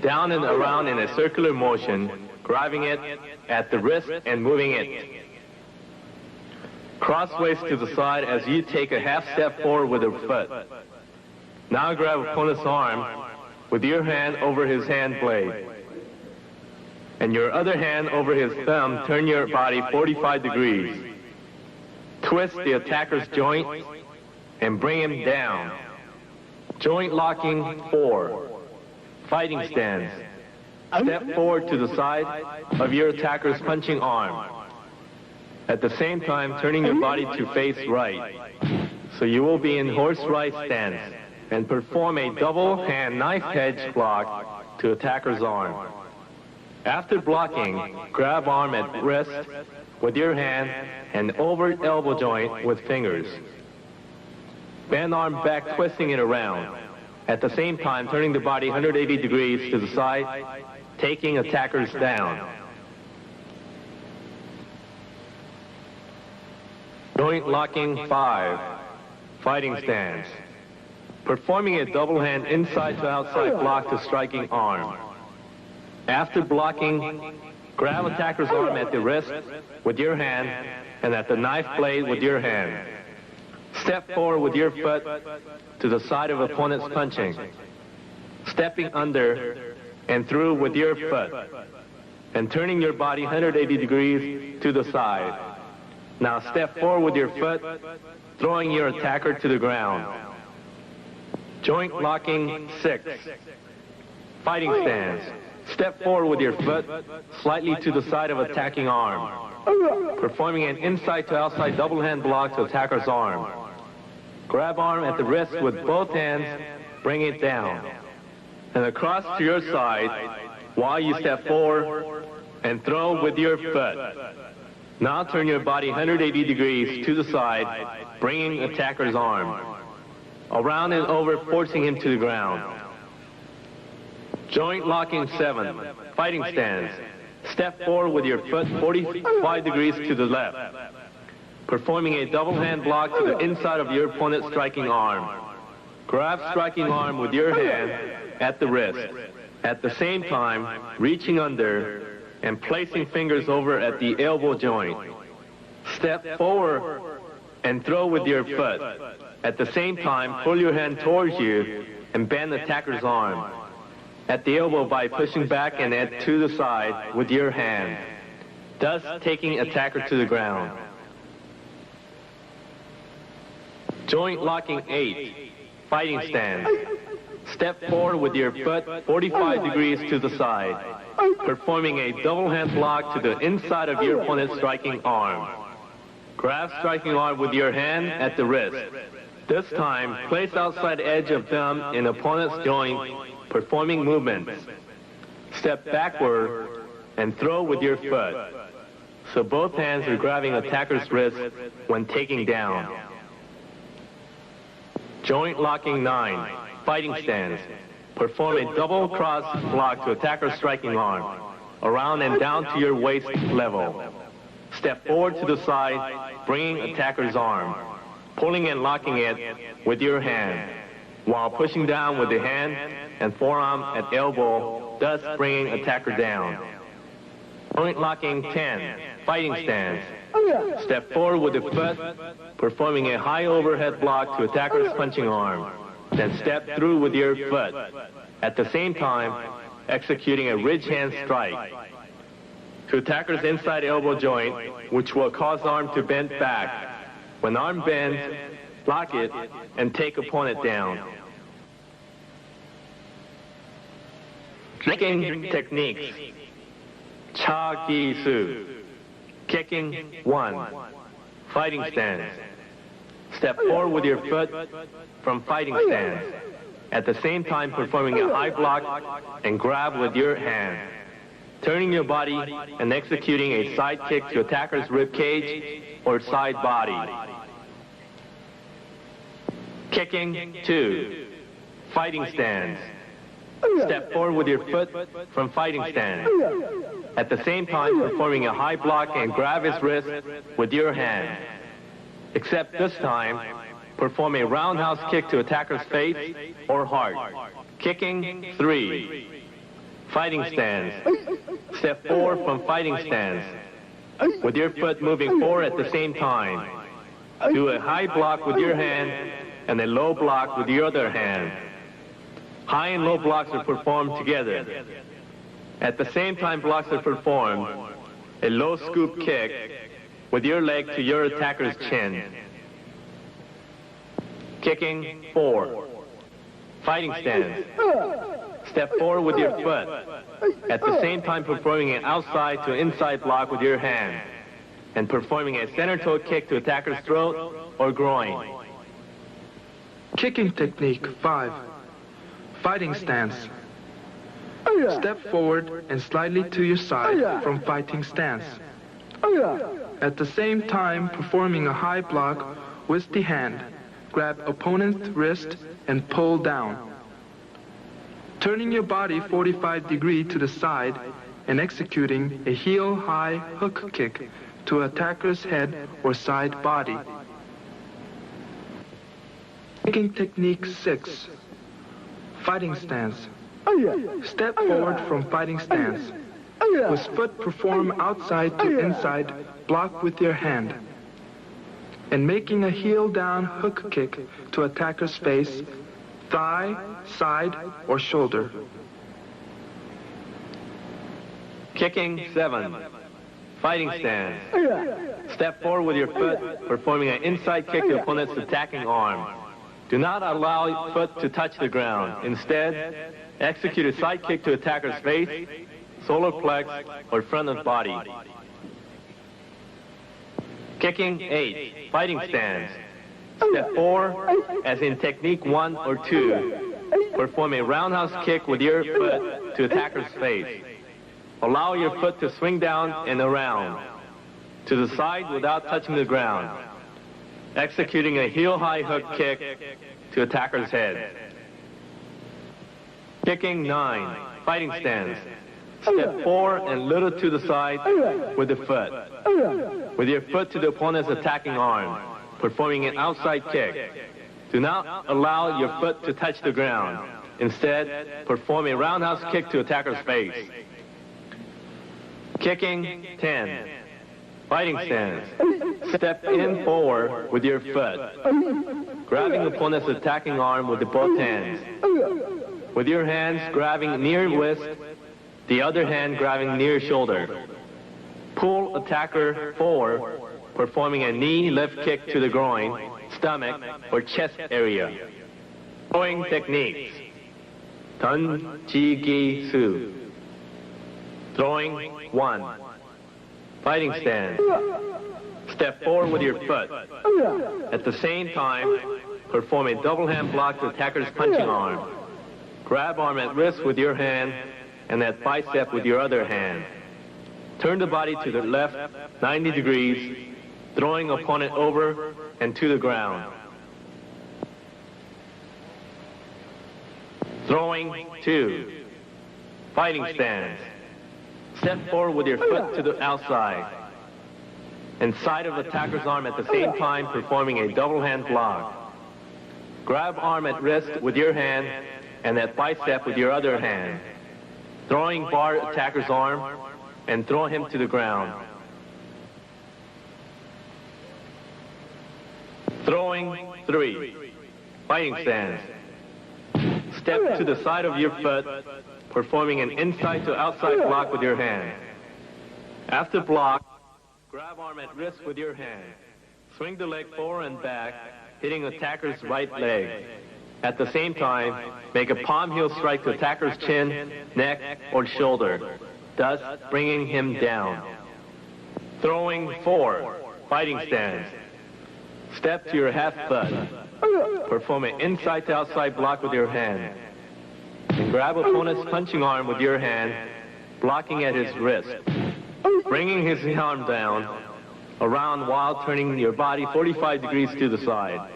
down and around in a circular motion, grabbing it at the wrist and moving it crossways to the side as you take a half step forward with a foot. Now grab opponent's arm with your hand over his hand blade, and your other hand over his thumb. Turn your body 45 degrees. Twist the attacker's joint and bring him down. Joint locking 4. Fighting stance. Step forward to the side of your attacker's punching arm, at the same time turning your body to face right, so you will be in horse right stance, and perform a double hand knife edge block to attacker's arm. After blocking, grab arm at wrist with your hand and over elbow joint with fingers. Bend arm back, twisting it around, at the same time turning the body 180 degrees to the side, taking attackers down. Joint locking 5, fighting stance. Performing a double hand inside to outside block to striking arm. After blocking, grab attacker's arm at the wrist with your hand and at the knife blade with your hand. Step forward with your foot to the side of opponent's punching. Stepping under and through with your foot. And turning your body 180 degrees to the side. Now step forward with your foot, throwing your attacker to the ground. Joint locking 6, fighting stance. Step forward with your foot, slightly to the side of attacking arm. Performing an inside to outside double hand block to attacker's arm. Grab arm at the wrist with both hands, bring it down. And across to your side while you step forward and throw with your foot. Now turn your body 180 degrees to the side, bringing attacker's arm. Around and over, forcing him to the ground. Joint locking 7, fighting stance. Step forward with your foot 45 degrees to the left. Performing a double hand block to the inside of your opponent's striking arm. Grab striking arm with your hand at the wrist. At the same time, reaching under and placing fingers over at the elbow joint. Step forward and throw with your foot. At the same time, pull your hand towards you and bend the attacker's arm. At the elbow by pushing back and to the side with your hand, thus taking attacker to the ground. Joint locking 8, fighting stance. Step forward with your foot 45 degrees to the side, performing a double hand block to the inside of your opponent's striking arm. Grab striking arm with your hand at the wrist. This time, place outside edge of thumb in opponent's joint, performing movements. Step backward and throw with your foot. So both hands are grabbing attacker's wrist when taking down. Joint locking 9, fighting stance. Perform a double cross block to attacker's striking arm, around and down to your waist level. Step forward to the side, bringing attacker's arm, pulling and locking it with your hand, while pushing down with the hand and forearm at elbow, thus bringing attacker down. Joint locking 10, fighting stance. Step forward with the foot, performing a high overhead block to attacker's punching arm. Then step through with your foot. At the same time, executing a ridge hand strike to attacker's inside elbow joint, which will cause arm to bend back. When arm bends, lock it and take opponent down. Kicking techniques. Cha Gi Su. Kicking 1. Fighting stance. Step forward with your foot from fighting stance. At the same time performing a high block and grab with your hand. Turning your body and executing a side kick to attacker's rib cage or side body. Kicking 2. Fighting stance. Step forward with your foot from fighting stance. At the same time performing a high block and grab his wrist with your hand. Except this time, perform a roundhouse kick to attacker's face or heart. Kicking 3. Fighting stance. Step forward from fighting stance. With your foot moving forward at the same time. Do a high block with your hand and a low block with your other hand. High and low blocks are performed together. At the same time blocks are performed, a low scoop kick with your leg to your attacker's chin. Kicking 4. Fighting stance. Step forward with your foot. At the same time performing an outside to inside block with your hand. And performing a center toe kick to attacker's throat or groin. Kicking technique 5. Fighting stance. Step forward and slightly to your side from fighting stance. At the same time performing a high block with the hand. Grab opponent's wrist and pull down. Turning your body 45 degrees to the side and executing a heel high hook kick to attacker's head or side body. Kicking technique 6. Fighting stance. Step forward from fighting stance. With foot perform outside to inside, block with your hand. And making a heel down hook kick to attacker's face, thigh, side, or shoulder. Kicking 7. Fighting stance. Step forward with your foot, performing an inside kick to opponent's attacking arm. Do not allow foot to touch the ground. Instead, execute a side kick to attacker's face, solar plex, or front of body. Kicking 8. Fighting stance. Step 4, as in technique 1 or 2. Perform a roundhouse kick with your foot to attacker's face. Allow your foot to swing down and around, to the side without touching the ground, executing a heel-high hook kick to attacker's head. Kicking 9. Fighting stance. Step 4 and little to the side with the foot. With your foot to the opponent's attacking arm, performing an outside kick. Do not allow your foot to touch the ground. Instead, perform a roundhouse kick to attacker's face. Kicking 10. Fighting stance. Step in forward with your foot, grabbing opponent's attacking arm with both hands. With your hands grabbing near wrist, the other hand grabbing near shoulder. Pull attacker forward, performing a knee lift kick to the groin, stomach, or chest area. Throwing techniques. Tun, Chi, Gi, Su. Throwing 1. Fighting stance. Step forward with your foot. At the same time, perform a double hand block to attacker's punching arm. Grab arm at wrist with your hand and at bicep with your other hand. Turn the body to the left 90 degrees, throwing opponent over and to the ground. Throwing 2. Fighting stance. Step forward with your foot to the outside and side of attacker's arm at the same time, performing a double hand block. Grab arm at wrist with your hand and at bicep with your other hand. Throwing bar attacker's arm and throw him to the ground. Throwing 3. Fighting stance. Step to the side of your foot, performing an inside to outside block with your hand. After block, grab arm at wrist with your hand. Swing the leg forward and back, hitting attacker's right leg. At the same time, make a palm heel strike to attacker's chin, neck, or shoulder, thus bringing him down. Throwing 4. Fighting stance. Step to your half foot. Perform an inside to outside block with your hand. And grab opponent's punching arm with your hand, blocking at his wrist. Bringing his arm down, around while turning your body 45 degrees to the side.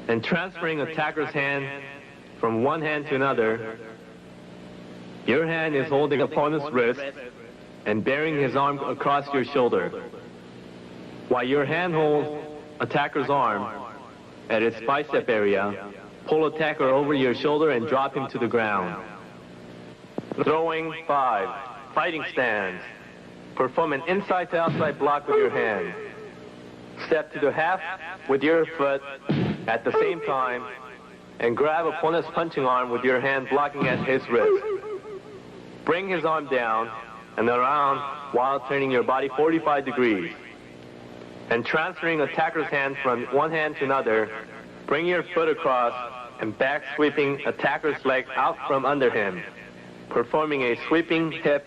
And transferring attacker's hand from one hand to another. Your hand is holding opponent's wrist and bearing his arm across your shoulder, while your hand holds attacker's arm at its bicep area. Pull attacker over your shoulder and drop him to the ground. Throwing 5. Fighting stance. Perform an inside to outside block with your hand. Step to the half with your foot at the same time and grab opponent's punching arm with your hand blocking at his wrist. Bring his arm down and around while turning your body 45 degrees. And transferring attacker's hand from one hand to another, bring your foot across and back sweeping attacker's leg out from under him, performing a sweeping hip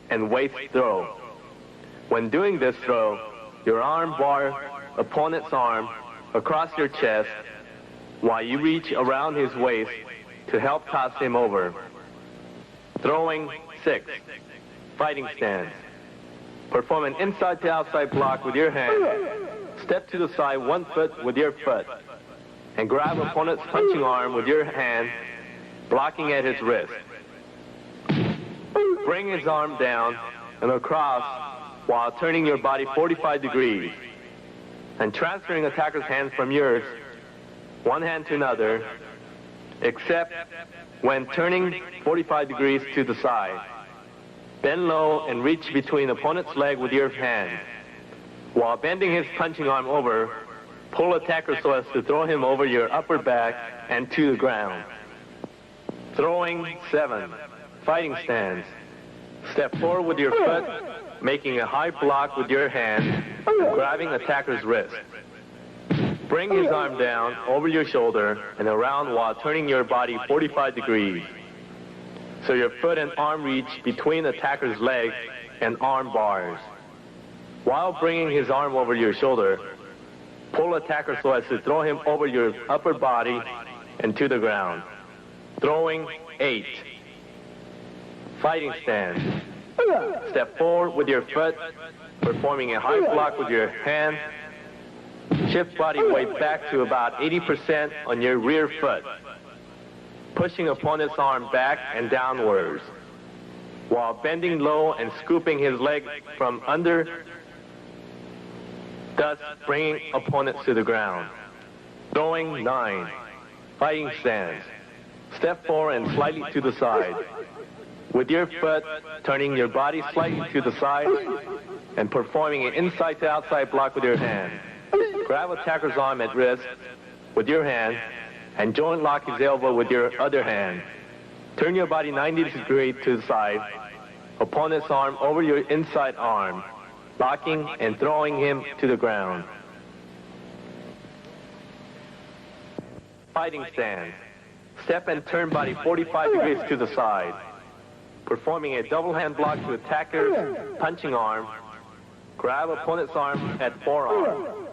and waist throw. When doing this throw, your arm bar opponent's arm across your chest while you reach around his waist to help toss him over. Throwing 6. Fighting stance. Perform an inside to outside block with your hand. Step to the side 1 foot with your foot and grab opponent's punching arm with your hand, blocking at his wrist. Bring his arm down and across while turning your body 45 degrees and transferring attacker's hands from yours, one hand to another, except when turning 45 degrees to the side. Bend low and reach between opponent's leg with your hand. While bending his punching arm over, pull attacker so as to throw him over your upper back and to the ground. Throwing 7. Fighting stance. Step forward with your foot, making a high block with your hand, grabbing attacker's wrist. Bring his arm down over your shoulder and around while turning your body 45 degrees. So your foot and arm reach between attacker's leg and arm bars. While bringing his arm over your shoulder, pull attacker so as to throw him over your upper body and to the ground. Throwing 8. Fighting stance. Step forward with your foot, performing a high block with your hand. Shift body weight back to about 80% on your rear foot, pushing opponent's arm back and downwards, while bending low and scooping his leg from under, thus bringing opponents to the ground. Throwing 9. Fighting stance. Step forward and slightly to the side. With your foot, turning your body slightly to the side and performing an inside to outside block with your hand. Grab attacker's arm at wrist with your hand and joint lock his elbow with your other hand. Turn your body 90 degrees to the side. Opponent's arm over your inside arm, locking and throwing him to the ground. Fighting stance. Step and turn body 45 degrees to the side, performing a double hand block to attacker's punching arm. Grab opponent's arm at forearm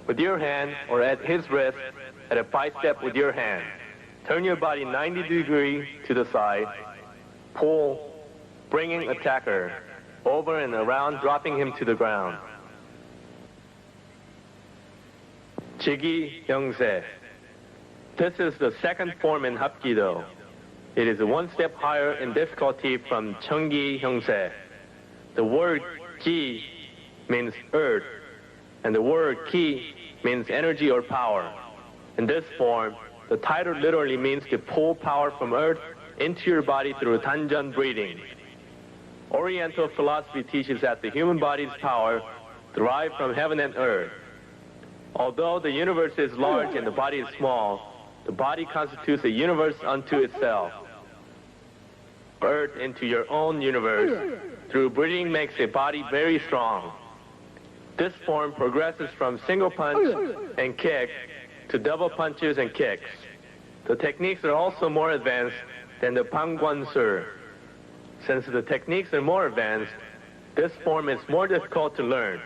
with your hand or at his wrist at a 5-step with your hand. Turn your body 90 degrees to the side. Pull, bringing attacker over and around, dropping him to the ground. Jigi Hyungse. This is the second form in Hapkido. It is one step higher in difficulty from Cheongi Hyungse. The word Ji means earth, and the word Ki means energy or power. In this form, the title literally means to pull power from earth into your body through Danjan breathing. Oriental philosophy teaches that the human body's power derived from heaven and earth. Although the universe is large and the body is small, the body constitutes a universe unto itself. Earth into your own universe through breathing makes a body very strong. This form progresses from single punch and kick to double punches and kicks. The techniques are also more advanced than the Pangguan-sur. Since the techniques are more advanced, this form is more difficult to learn.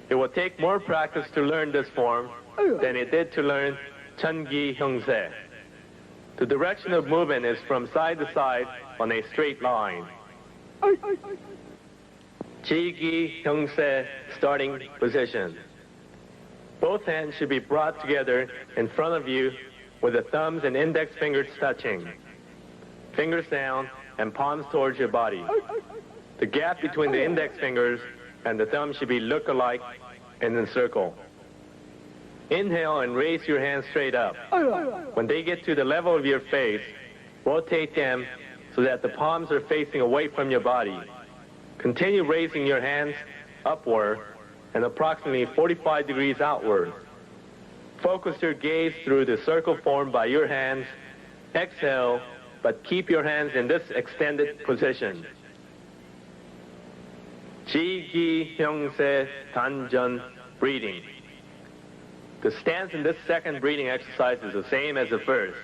It will take more practice to learn this form than it did to learn Cheongi Hyungse. The direction of movement is from side to side on a straight line. Jigi Hyungse starting position. Both hands should be brought together in front of you with the thumbs and index fingers touching. Fingers down and palms towards your body. The gap between the index fingers and the thumb should be look-alike and in a circle. Inhale and raise your hands straight up. When they get to the level of your face, rotate them so that the palms are facing away from your body. Continue raising your hands upward and approximately 45 degrees outward. Focus your gaze through the circle formed by your hands. Exhale, but keep your hands in this extended position. Jigi Hyungse Danjan breathing. The stance in this second breathing exercise is the same as the first,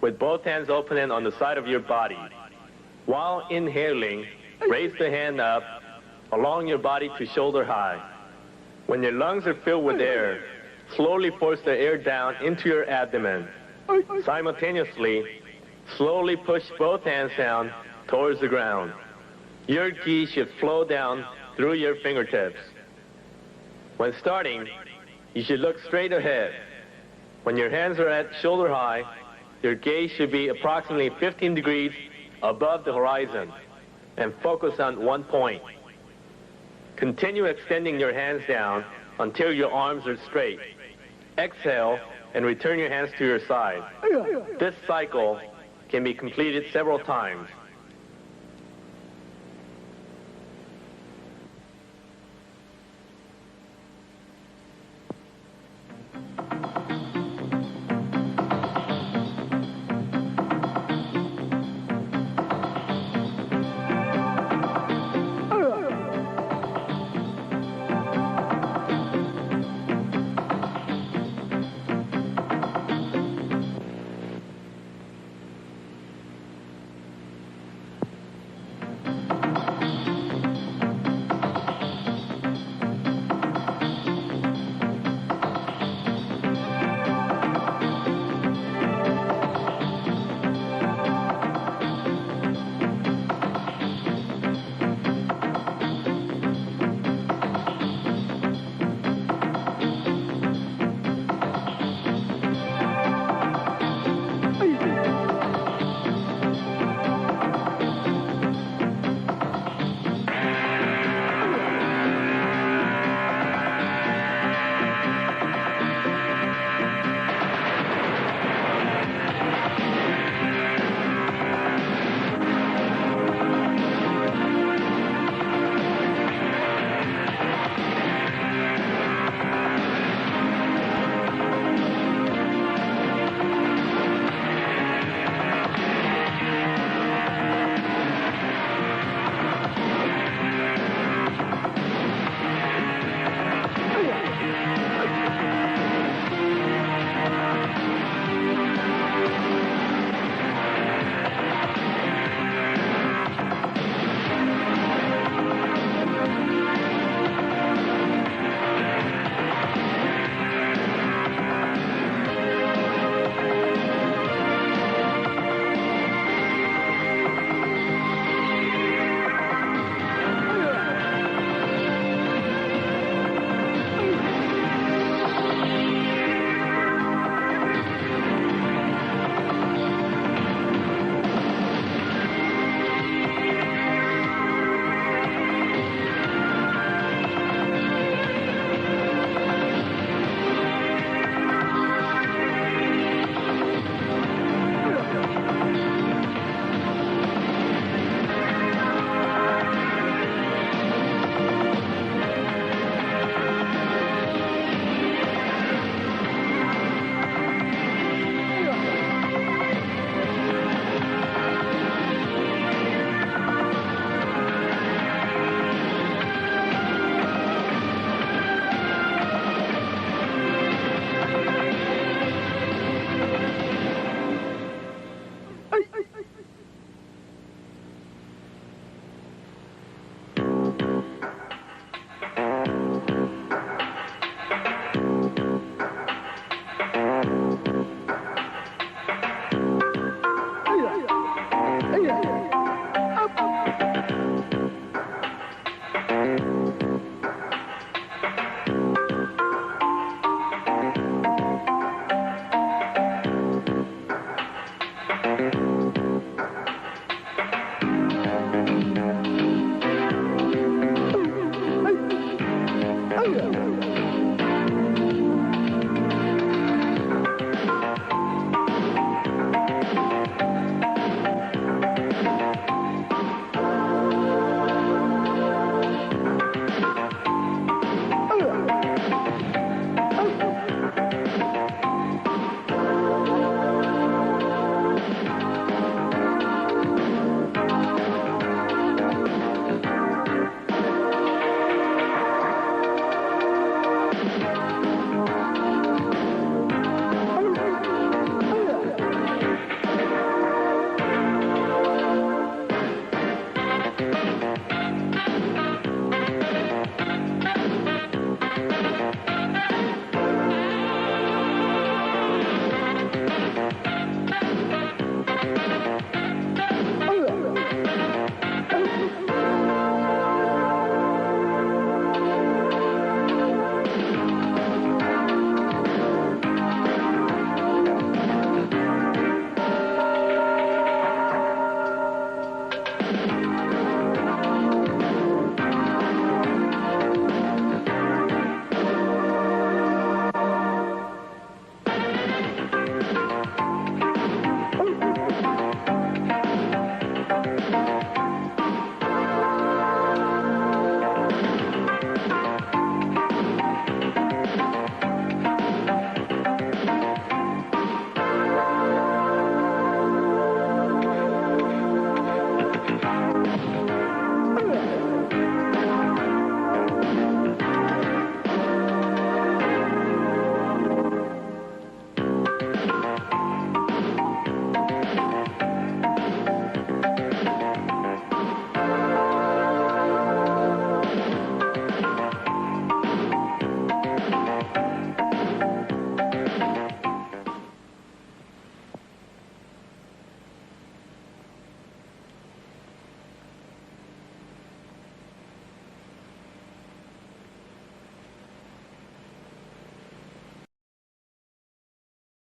with both hands open and on the side of your body. While inhaling, raise the hand up along your body to shoulder high. When your lungs are filled with air, slowly force the air down into your abdomen. Simultaneously, slowly push both hands down towards the ground. Your ki should flow down through your fingertips. When starting, you should look straight ahead. When your hands are at shoulder high, your gaze should be approximately 15 degrees above the horizon and focus on one point. Continue extending your hands down until your arms are straight. Exhale and return your hands to your side. This cycle can be completed several times.